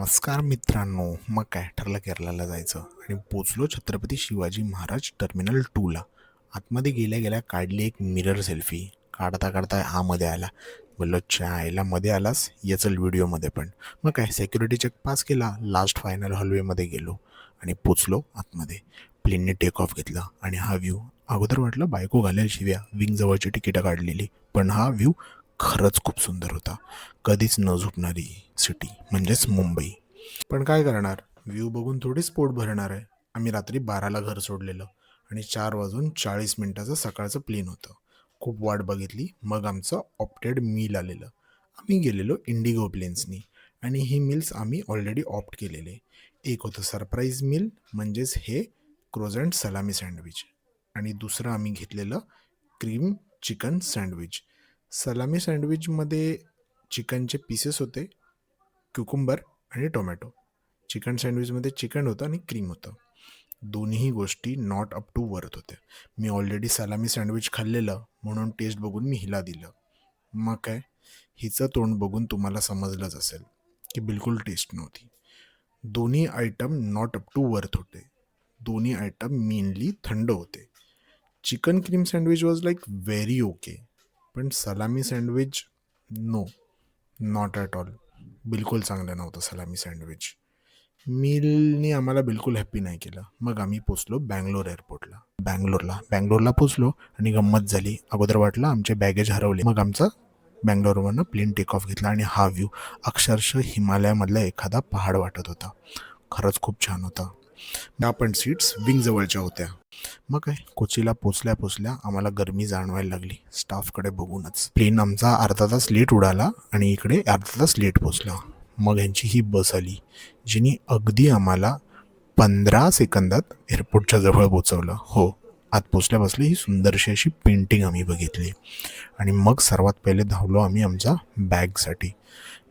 नमस्कार मित्रांनो. मग काय ठरलं केरळला जायचं आणि पोचलो छत्रपती शिवाजी महाराज टर्मिनल 2ला. आतमध्ये गेल्या गेल्या काढली एक मिरर सेल्फी. काढता काढता हा मध्ये आला. बोललो आईला मध्ये आलास ये चल व्हिडिओमध्ये पण. मग काय सिक्युरिटी चेक पास केला. लास्ट फायनल हॉलवेमध्ये गेलो आणि पोचलो आतमध्ये. प्लेनने टेक ऑफ घेतला आणि हा व्ह्यू. अगोदर वाटलं बायको घालेल शिव्या, विंग जवळची तिकीटं काढलेली, पण हा व्ह्यू खरंच खूप सुंदर होता. कधीच न झुकणारी सिटी म्हणजेच मुंबई. पण काय करणार, व्ह्यू बघून थोडीच पोट भरणार आहे. आम्ही रात्री 12ला घर सोडलेलं आणि 4:40 सकाळचं प्लेन होतं. खूप वाट बघितली, मग आमचं ऑप्टेड मील आलेलं. आम्ही गेलेलो इंडिगो प्लेन्सनी आणि ही मील्स आम्ही ऑलरेडी ऑप्ट केलेले. एक होतं सरप्राईज मील, म्हणजेच हे क्रोझंट सलामी सँडविच, आणि दुसरं आम्ही घेतलेलं क्रीम चिकन सँडविच. सलामी सँडविचमध्ये चिकनचे पीसेस होते, क्युकुंबर आणि टोमॅटो. चिकन सँडविचमध्ये चिकन होतं आणि क्रीम होतं. दोन्ही गोष्टी नॉट अप टू वर्थ होत्या. मी ऑलरेडी सलामी सँडविच खाल्लेलं, म्हणून टेस्ट बघून मी हिला दिलं. मग काय, हिचं तोंड बघून तुम्हाला समजलंच असेल की बिलकुल टेस्ट नव्हती. दोन्ही item not up to worth होते. दोन्ही आयटम मेनली थंड होते. Chicken cream sandwich was like very okay, पण salami sandwich no, not at all. बिलकुल चांगलं नव्हतं सलामी सँडविच. मीलनी आम्हाला बिलकुल हॅप्पी नाही केलं. मग आम्ही पोचलो बँगलोरला पोचलो आणि गंमत झाली. अगोदर वाटलं आमचे बॅगेज हरवले. मग आमचा बँगलोरवरनं प्लेन टेक ऑफ घेतला आणि हा व्ह्यू अक्षरशः हिमालयामधला एखादा पहाड वाटत होता. खरंच खूप छान होता. त्या पण सीट्स विंग जवळच्या होत्या. मग काय, कोचीला पोचल्या आम्हाला गरमी जाणवायला लागली स्टाफकडे बघूनच. प्लेन आमचा अर्धा तास लेट उडाला आणि इकडे अर्धा तास लेट पोचला. मग यांची ही बस आली, जिने अगदी आम्हाला 15 सेकंदात एअरपोर्टच्या जवळ पोचवलं. हो, आत पोचल्या बसली ही सुंदरशी अशी पेंटिंग आम्ही बघितली आणि मग सर्वात पहिले धावलो आम्ही आमच्या बॅगसाठी.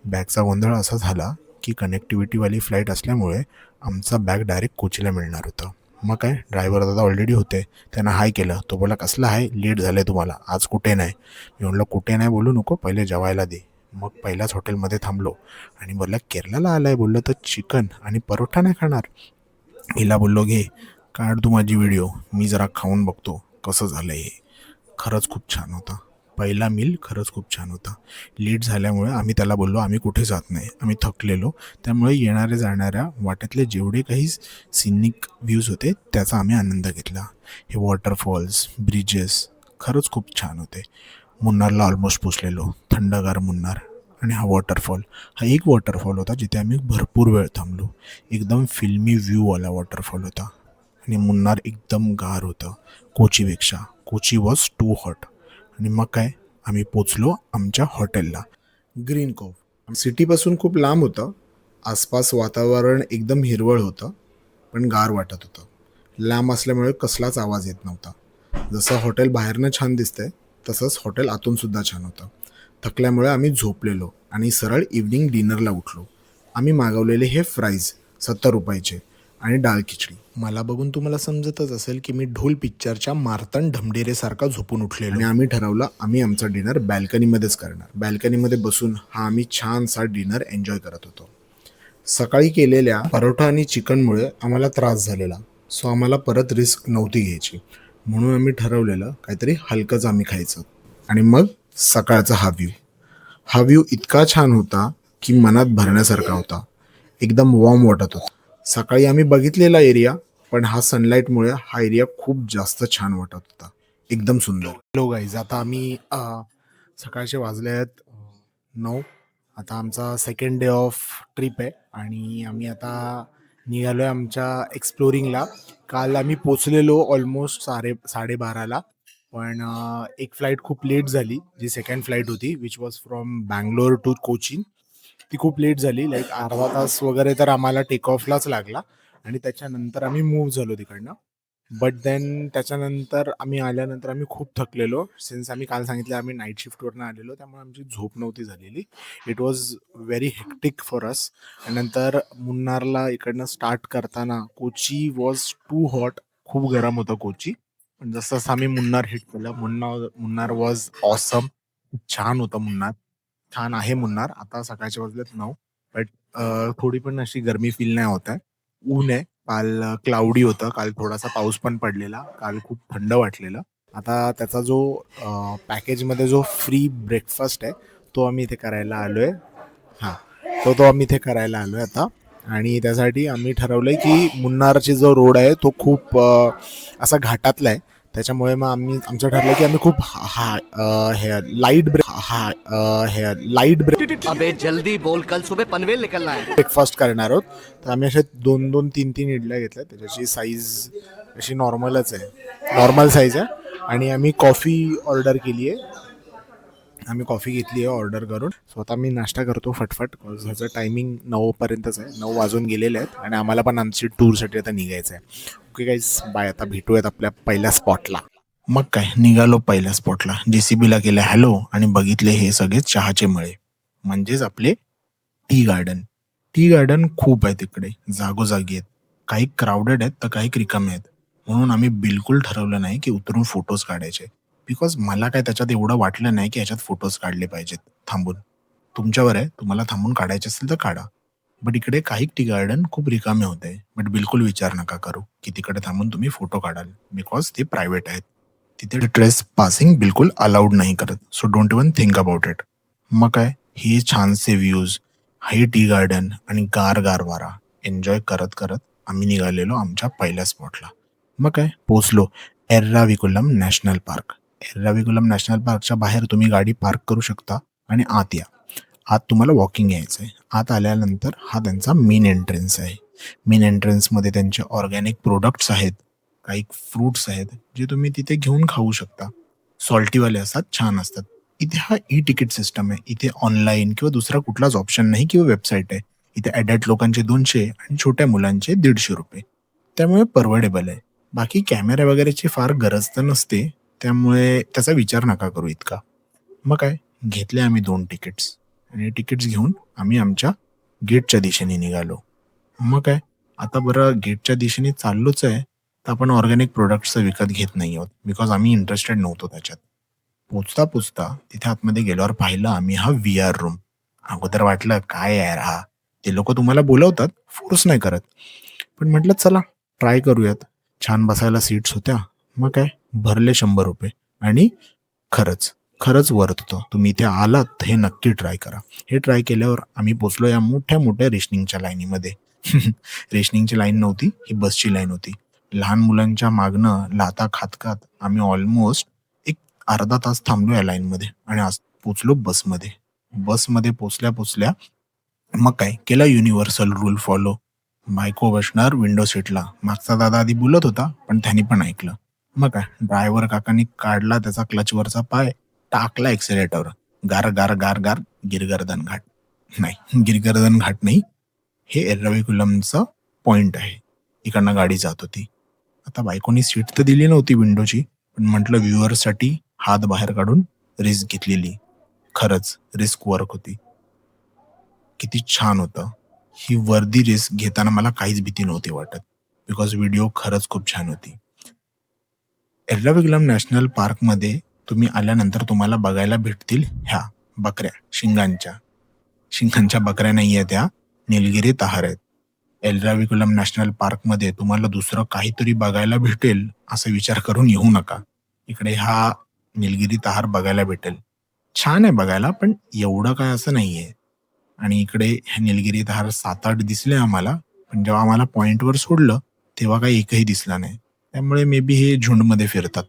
बॅगचा गोंधळ असा झाला की कनेक्टिव्हिटीवाली फ्लाईट असल्यामुळे आमचा बॅग डायरेक्ट कोचीला मिळणार होतं. मग काय, ड्रायव्हर दादा ऑलरेडी होते, त्यांना हाय केलं. तो बोला कसला आहे, लेट झालं आहे तुम्हाला, आज कुठे नाही. मी म्हणलं कुठे नाही बोलू नको, पहिले जेवायला दे. मग पहिल्याच हॉटेलमध्ये थांबलो आणि बोलला केरळला आलाय, बोललं तर चिकन आणि परोठा नाही खाणार. हिला बोललो घे, काढ तू माझी व्हिडिओ, मी जरा खाऊन बघतो कसं झालं हे. खरंच खूप छान होता. पहिला मील खरंच खूप छान होता. लेट झाल्यामुळे आम्ही त्याला बोललो आम्ही कुठे जात नाही, आम्ही थकलेलो. त्यामुळे येणाऱ्या जाणाऱ्या वाटेतले जेवढे काही सिनिक व्ह्यूज होते त्याचा आम्ही आनंद घेतला. हे वॉटरफॉल्स, ब्रिजेस खरंच खूप छान होते. मुन्नारला ऑलमोस्ट पोचलेलो, थंडगार मुन्नार. आणि हा वॉटरफॉल, हा एक वॉटरफॉल होता जिथे आम्ही भरपूर वेळ थांबलो. एकदम फिल्मी व्ह्यूवाला वॉटरफॉल होता आणि मुन्नार एकदम गार होतं कोचीपेक्षा. Kochi was too hot. आणि मग काय, आम्ही पोचलो आमच्या हॉटेलला, ग्रीन कोव्ह. सिटीपासून खूप लांब होतं. आसपास वातावरण एकदम हिरवळ होतं, पण गार वाटत होतं. लांब असल्यामुळे कसलाच आवाज येत नव्हता. जसं हॉटेल बाहेरनं छान दिसतंय तसंच हॉटेल आतून सुद्धा छान होतं. थकल्यामुळे आम्ही झोपलेलो आणि सरळ इव्हनिंग डिनरला उठलो. आम्ही मागवलेले हे फ्राईज 70 रुपयाचे आणि डाळ खिचडी. मला बघून तुम्हाला समजतच असेल की मी ढोल पिक्चरच्या मार्तंड ढमढेरेसारखा झोपून उठलेलो आणि आम्ही ठरवलं आम्ही आमचा डिनर बॅल्कनीमध्येच करणार. बॅल्कनीमध्ये बसून हा आम्ही छानसा डिनर एन्जॉय करत होतो. सकाळी केलेल्या परोठा आणि चिकनमुळे आम्हाला त्रास झालेला, सो आम्हाला परत रिस्क नव्हती घ्यायची. म्हणून आम्ही ठरवलेलं काहीतरी हलकंच आम्ही खायचं. आणि मग सकाळचा हा व्ह्यू इतका छान होता की मनात भरण्यासारखा होता. एकदम वॉर्म वाटत होता. सकाळी आम्ही बघितलेला एरिया, पण हा सनलाईटमुळे हा एरिया खूप जास्त छान वाटत होता. एकदम सुंदर. हॅलो गाईज, आता आम्ही सकाळचे वाजले आहेत 9. आता आमचा सेकंड डे ऑफ ट्रिप आहे आणि आम्ही आता निघालो आहे आमच्या एक्सप्लोरिंगला. काल आम्ही पोचलेलो ऑलमोस्ट 12:30ला, पण एक फ्लाईट खूप लेट झाली, जी सेकंड फ्लाईट होती which was from Bangalore to Cochin. ती खूप लेट झाली, लाईक अर्धा तास वगैरे तर आम्हाला टेक ऑफलाच लागला आणि त्याच्यानंतर आम्ही मूव्ह झालो तिकडनं. बट देन त्याच्यानंतर आम्ही आल्यानंतर आम्ही खूप थकलेलो, सिन्स आम्ही काल सांगितलं आम्ही नाईट शिफ्टवरनं आलेलो, त्यामुळे आमची झोप नव्हती झालेली. It was very hectic for us. नंतर मुन्नारला इकडनं स्टार्ट करताना कोची वॉज टू हॉट, खूप गरम होतं कोची. पण जसं जसं आम्ही मुन्नार हिट केलं, मुन्नार वॉज ऑसम. खूप छान होतं मुन्नार, छान आहे मुन्नार. आता सकाळचे वाजलेत 9, बट थोडी पण अशी गरमी फील नाही होत आहे. ऊन आहे. काल क्लाउडी होतं. काल थोडासा पाऊस पण पडलेला. काल खूप थंड वाटलेलं. आता त्याचा जो पॅकेजमध्ये जो फ्री ब्रेकफास्ट आहे, तो आम्ही इथे करायला आलोय. हां. तो आम्ही इथे करायला आलोय आता. आणि त्यासाठी आम्ही ठरवलंय की मुन्नारची जो रोड आहे तो खूप असा घाटातला आहे. त्याच्यामुळे मग आमचं ठरलं की आम्ही खूप हे लाईट अबे जल्दी बोल, कल सुबह पनवेल निकलना है. ब्रेकफास्ट करणार आहोत. तर आम्ही अशा 2-2, 3-3 इडल्या घेतल्या. त्याच्याची साईज अशी नॉर्मलच आहे. नॉर्मल साईज आहे. आणि आम्ही कॉफी ऑर्डर केली आहे. आम्ही कॉफी घेतली आहे ऑर्डर करून. सो आता मी नाश्ता करतो फटफट. ह्याचं टायमिंग 9 पर्यंतच आहे. 9 वाजून गेलेले आहेत आणि आम्हाला पण आमची टूरसाठी आता निघायचं आहे. Okay guys, bye. आता भेटूयात आपल्या पहिल्या स्पॉटला. मग काय, निघालो पहिल्या स्पॉटला. JCBला केलं हॅलो आणि बघितले हे सगळे चहाचे मळे, म्हणजेच आपले टी गार्डन. टी गार्डन खूप आहे तिकडे, जागोजागी आहेत. काही क्राऊडेड आहेत तर काही रिकामे आहेत. म्हणून आम्ही बिलकुल ठरवलं नाही की उतरून फोटोज काढायचे. बिकॉज मला काय त्याच्यात एवढं वाटलं नाही की याच्यात फोटोज काढले पाहिजेत थांबून. तुमच्यावर आहे, तुम्हाला थांबून काढायचे असेल तर काढा. बट इकडे काही टी गार्डन खूप रिकामे होते. बट बिलकुल विचार नका करू की तिकडे थांबून तुम्ही फोटो काढाल, बिकॉज ते प्रायव्हेट आहेत. तिथे ट्रेस पासिंग बिलकुल अलाउड नाही करत. So don't even think about it. मग काय, हे छानसे व्ह्यूज, हाई टी गार्डन आणि गार गार वारा एन्जॉय करत करत आम्ही निघालेलो आमच्या पहिल्या स्पॉटला. मग काय, पोचलो एर्राविकुलम नॅशनल पार्क. एर्राविकुलम नॅशनल पार्कच्या बाहेर तुम्ही गाडी पार्क करू शकता आणि आत या. आत तुम्हाला वॉकिंग यायचं आहे. आत आल्यानंतर हा त्यांचा मेन एंट्रन्स आहे. मेन एंट्रन्समध्ये त्यांचे ऑर्गॅनिक प्रोडक्ट्स आहेत, काही फ्रूट्स आहेत जे तुम्ही तिथे घेऊन खाऊ शकता. सॉल्टीवाले असतात, छान असतात. इथे हा ई तिकीट सिस्टम आहे. इथे ऑनलाईन किंवा दुसरा कुठलाच ऑप्शन नाही किंवा वेबसाईट आहे. इथे ॲडल्ट लोकांचे 200 आणि छोट्या मुलांचे 150 रुपये. त्यामुळे परवडेबल आहे. बाकी कॅमेरा वगैरेची फार गरज तर नसते, त्यामुळे त्याचा विचार नका करू इतका. मग काय, घेतले आम्ही 2 तिकीट्स आणि तिकीट्स घेऊन आम्ही आमच्या गेटच्या दिशेने निघालो. मग काय, आता बरं गेटच्या दिशेने चाललोच आहे, तर आपण ऑर्गॅनिक प्रोडक्ट्सचं विकत घेत नाही आहोत, बिकॉज आम्ही इंटरेस्टेड नव्हतो त्याच्यात. पोचता पोचता तिथे आतमध्ये गेल्यावर पाहिलं आम्ही हा VR रूम. अगोदर वाटलं काय यार हा, ते लोक तुम्हाला बोलवतात, फोर्स नाही करत. पण म्हटलं चला ट्राय करूयात. छान बसायला सीट्स होत्या. मग काय, भरले 100 रुपये आणि खरंच खरंच वर्थ होतं. तुम्ही इथे आलात तर हे नक्की ट्राय करा. हे ट्राय केल्यावर आम्ही पोचलो या मोठ्या मोठ्या रेशनिंगच्या लाईनीमध्ये. रेशनिंगची लाईन नव्हती, ही बसची लाईन होती. लहान मुलांच्या मागणं लाथा खात खात आम्ही ऑलमोस्ट एक अर्धा तास थांबलो या लाईनमध्ये आणि आज पोचलो बसमध्ये. बसमध्ये पोचल्या मग काय केला युनिव्हर्सल रूल फॉलो. बायको बसणार विंडो सीटला. मागचा दादा आधी बोलत होता, पण त्यांनी पण ऐकलं. मग काय, ड्रायव्हर काकांनी काढला त्याचा क्लचवरचा पाय, टाकला एक्सेलेटरवर. गार गार गार गार गिरगर्दन घाट. नाही, गिरगर्दन घाट नाही, हे एर्राविकुलमचं पॉइंट आहे. इकडनं गाडी जात होती. आता बायकोनी सीट तर दिली नव्हती विंडोची, पण म्हटलं व्ह्युअर्ससाठी हात बाहेर काढून रिस्क घेतलेली. खरंच रिस्क वर्क होती. किती छान होतं. ही वर्दी रिस्क घेताना मला काहीच भीती नव्हती वाटत, बिकॉज व्हिडिओ खरंच खूप छान होती. एर्राविकुलम नॅशनल पार्कमध्ये तुम्ही आल्यानंतर तुम्हाला बघायला भेटतील ह्या बकऱ्या, शिंगांच्या बकऱ्या नाही आहेत, त्या निलगिरी ताहार आहेत. एर्राविकुलम नॅशनल पार्कमध्ये तुम्हाला दुसरं काहीतरी बघायला भेटेल असा विचार करून येऊ नका. इकडे हा निलगिरी ताहार बघायला भेटेल. छान आहे बघायला, पण एवढं काय असं नाहीये. आणि इकडे ह्या निलगिरी ताहार 7-8 दिसले आम्हाला, पण जेव्हा आम्हाला पॉइंटवर सोडलं तेव्हा काही एकही दिसला नाही. त्यामुळे मे बी हे झुंडमध्ये फिरतात.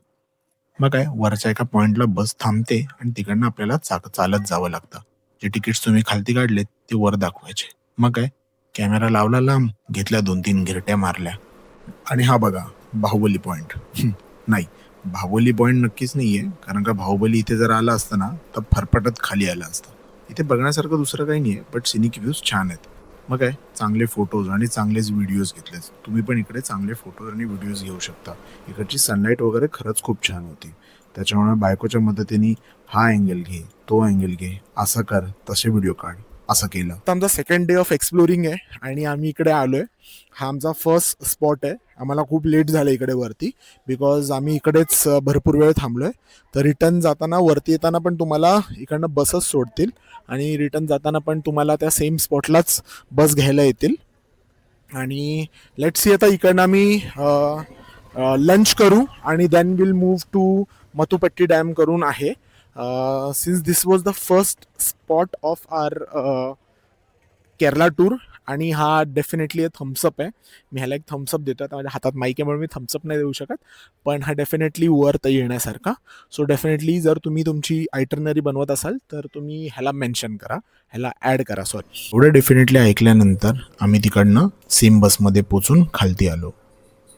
मग काय, वरच्या एका पॉइंटला बस थांबते आणि तिकडनं आपल्याला चालत जावं लागतं. जे तिकीट्स तुम्ही खालती काढलेत ते वर दाखवायचे. मग काय, कॅमेरा लावला लांब, घेतल्या 2-3 गिरट्या मारल्या. आणि हा बघा बाहुबली पॉइंट. नाही, बाहुबली पॉइंट नक्कीच नाहीये, कारण का बाहुबली इथे जर आला असतं ना तर फरफटत खाली आला असतं. इथे बघण्यासारखं दुसरं काही नाहीये, बट सिनिक व्ह्यूज छान आहेत. मग काय, चांगले फोटोज आणि चांगलेच व्हिडिओज घेतलेच. तुम्ही पण इकडे चांगले फोटोज आणि व्हिडिओज घेऊ शकता. इकडची सनलाईट वगैरे खरंच खूप छान होती. त्याच्यामुळे बायकोच्या मदतीने हा अँगल घे, तो अँगल घे, असं कर, तसे व्हिडिओ काढ, असं केलं. तर आमचा सेकंड डे ऑफ एक्सप्लोरिंग आहे आणि आम्ही इकडे आलोय. हा आमचा फर्स्ट स्पॉट आहे. आम्हाला खूप लेट झालं इकडे वरती बिकॉज आम्ही इकडेच भरपूर वेळ थांबलोय. तर रिटर्न जाताना वरती येताना पण तुम्हाला इकडनं बसच सोडतील आणि रिटर्न जाताना पण तुम्हाला त्या सेम स्पॉटलाच बस घ्यायला येतील. आणि लेट्स सी आता इकडनं आम्ही लंच करू आणि then will move to Mattupetty dam करून आहे. Since this was the first spot of our Kerala tour आणि हा डेफिनेटली थम्सअप आहे. मी ह्याला एक थम्सअप देतो. आता माझ्या हातात माईक आहे म्हणून मी थम्सअप नाही देऊ शकत, पण हा डेफिनेटली वर्थ येण्यासारखा. सो डेफिनेटली जर तुम्ही तुमची आयटरनरी बनवत असाल तर तुम्ही ह्याला मेन्शन करा, ह्याला ॲड करा. सॉरी, एवढं डेफिनेटली ऐकल्यानंतर आम्ही तिकडनं सेम बसमध्ये पोचून खालती आलो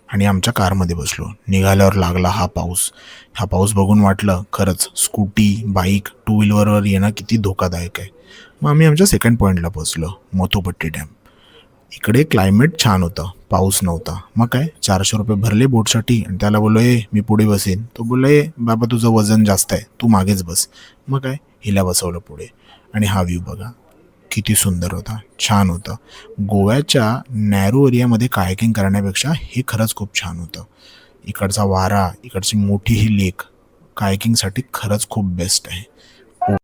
आणि आमच्या कारमध्ये बसलो. निघाल्यावर लागला हा पाऊस. हा पाऊस बघून वाटलं खरंच स्कूटी, बाईक, टू व्हीलरवर येणं किती धोकादायक आहे. मग आम्ही आमच्या सेकंड पॉईंटला पोचलो, मथुपट्टी डॅम. इकडे क्लायमेट छान होतं, पाऊस नव्हता. मग काय 400 रुपये भरले बोटसाठी आणि त्याला बोललो मी पुढे बसेन. तो बोललो बाबा तुझं वजन जास्त आहे, तू मागेच बस. मग काय हिला बसवलं पुढे. आणि हा व्ह्यू बघा किती सुंदर होता, छान होतं. गोव्याच्या नॅरो एरियामध्ये कायकिंग करण्यापेक्षा हे खरंच खूप छान होतं. इकडचा वारा, इकडची मोठी ही लेक कायकिंगसाठी खरंच खूप बेस्ट आहे.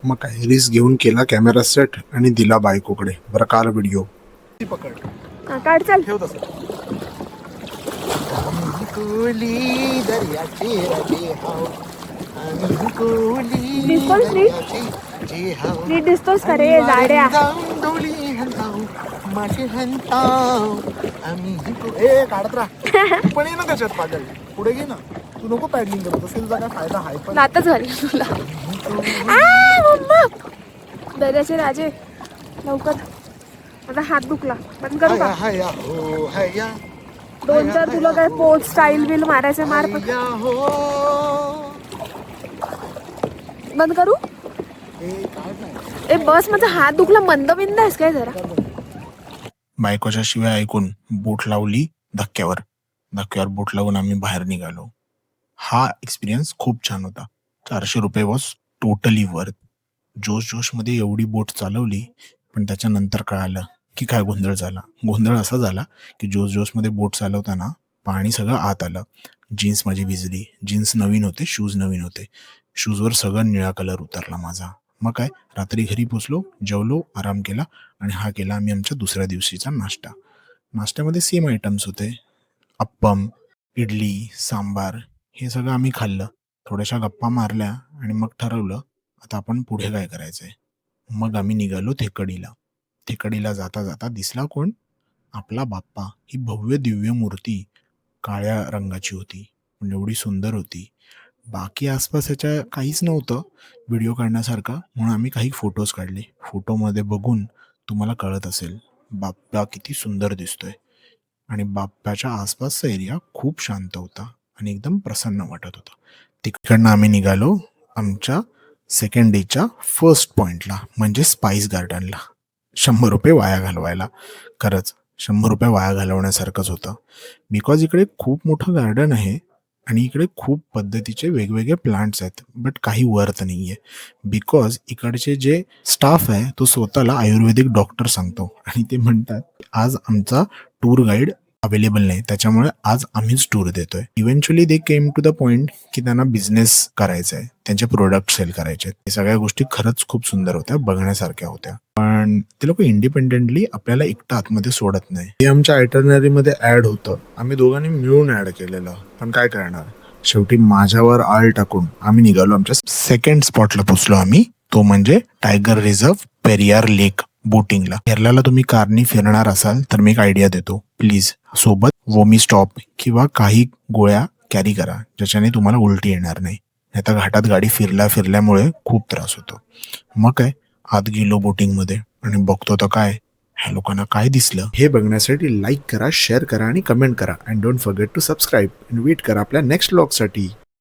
मग काय रिस्क घेऊन केला कॅमेरा सेट आणि दिला बायकोकडे. बरं काल व्हिडिओ पकड काढ चल. ठेव तसं. दिसतोस नीट दिसतोस का रे जाड्या. काढत राहा पण ये ना त्याच्यात पागल. पुढे घे ना, तू नको पॅडलिंग करत असेल काय फायदा आहे पण. नातं झाली तुला. दर्याचे राजे लवकर. आता हात दुखला, बंद करू का? 2-4 तुला काय पोस्ट स्टाईल बिल मारायचे मार. बंद करू? बस माझा हात दुखला. मंद बिंद आहेस काय जरा? बायकोच्या शिवाय ऐकून बोट लावली धक्क्यावर बोट लावून आम्ही बाहेर निघालो. हा एक्सपिरियन्स खूप छान होता. 400 रुपये वॉज टोटली वर्थ. जोशमध्ये एवढी बोट चालवली, पण त्याच्यानंतर कळालं की काय गोंधळ झाला. गोंधळ असा झाला की जोशमध्ये बोट चालवताना पाणी सगळं आत आलं. जीन्स माझी भिजली. जीन्स नवीन होते, शूज नवीन होते. शूजवर सगळं निळा कलर उतरला माझा. मग काय रात्री घरी पोचलो, जेवलो, आराम केला आणि हा केला आम्ही आमच्या दुसऱ्या दिवशीचा नाश्ता. नाश्त्यामध्ये सेम आयटम्स होते, अप्पम, इडली, सांबार. हे सगळं आम्ही खाल्लं, थोड्याशा गप्पा मारल्या आणि मग ठरवलं आता आपण पुढे काय करायचं आहे. मग आम्ही निघालो थेकडीला जाता जाता दिसला कोण? आपला बाप्पा. ही भव्य दिव्य मूर्ती काळ्या रंगाची होती, पण एवढी सुंदर होती. बाकी आसपास ह्याच्या काहीच नव्हतं व्हिडिओ काढण्यासारखं, म्हणून आम्ही काही फोटोज काढले. फोटोमध्ये बघून तुम्हाला कळत असेल बाप्पा किती सुंदर दिसतोय. आणि बाप्पाच्या आसपासचा एरिया खूप शांत होता आणि एकदम प्रसन्न वाटत होता. तिकडनं आम्ही निघालो आमच्या सेकंड डेच्या फर्स्ट पॉईंटला, म्हणजे स्पाइस गार्डनला. 100 रुपये वाया घालवायला. खरंच 100 रुपये वाया घालवण्यासारखंच होतं. बिकॉज इकडे खूप मोठं गार्डन आहे आणि इकडे खूप पद्धतीचे वेगवेगळे प्लांट्स आहेत, बट काही वर्थ नाही आहे. बिकॉज इकडचे जे स्टाफ आहे तो स्वतःला आयुर्वेदिक डॉक्टर सांगतो आणि ते म्हणतात आज आमचा टूर गाईड अवेलेबल नाही, त्याच्यामुळे आज आम्हीच टूर देतोय. Eventually they came to the point की त्यांना बिझनेस करायचा आहे, त्यांचे प्रोडक्ट सेल करायचे आहेत. हे सगळ्या गोष्टी खरंच खूप सुंदर होत्या, बघण्यासारख्या होत्या. पण ते लोक इंडिपेंडेंटली आपल्याला एकटं आतमध्ये सोडत नाही. हे आमच्या आयटरनरी मध्ये ऍड होतं, आम्ही दोघांनी मिळून ऍड केलेलं. पण काय करणार, शेवटी माझ्यावर आळ टाकून आम्ही निघालो आमच्या सेकंड स्पॉटला पोचलो आम्ही. तो म्हणजे टायगर रिझर्व पेरियार लेक बोटिंगला. केरळला तुम्ही कारनी फिरणार असाल तर मी एक आयडिया देतो, प्लीज सोबत वोमी स्टॉप किंवा काही गोळ्या कॅरी करा ज्याच्याने तुम्हाला उलटी येणार नाही. नाहीतर घाटात गाडी फिरल्यामुळे खूप त्रास होतो. मग काय आत गेलो बोटिंग मध्ये आणि बघतो तर काय ह्या लोकांना काय दिसलं हे बघण्यासाठी लाईक करा, शेअर करा आणि कमेंट करा. And don't forget to subscribe and wait करा आपल्या नेक्स्ट व्लॉग साठी.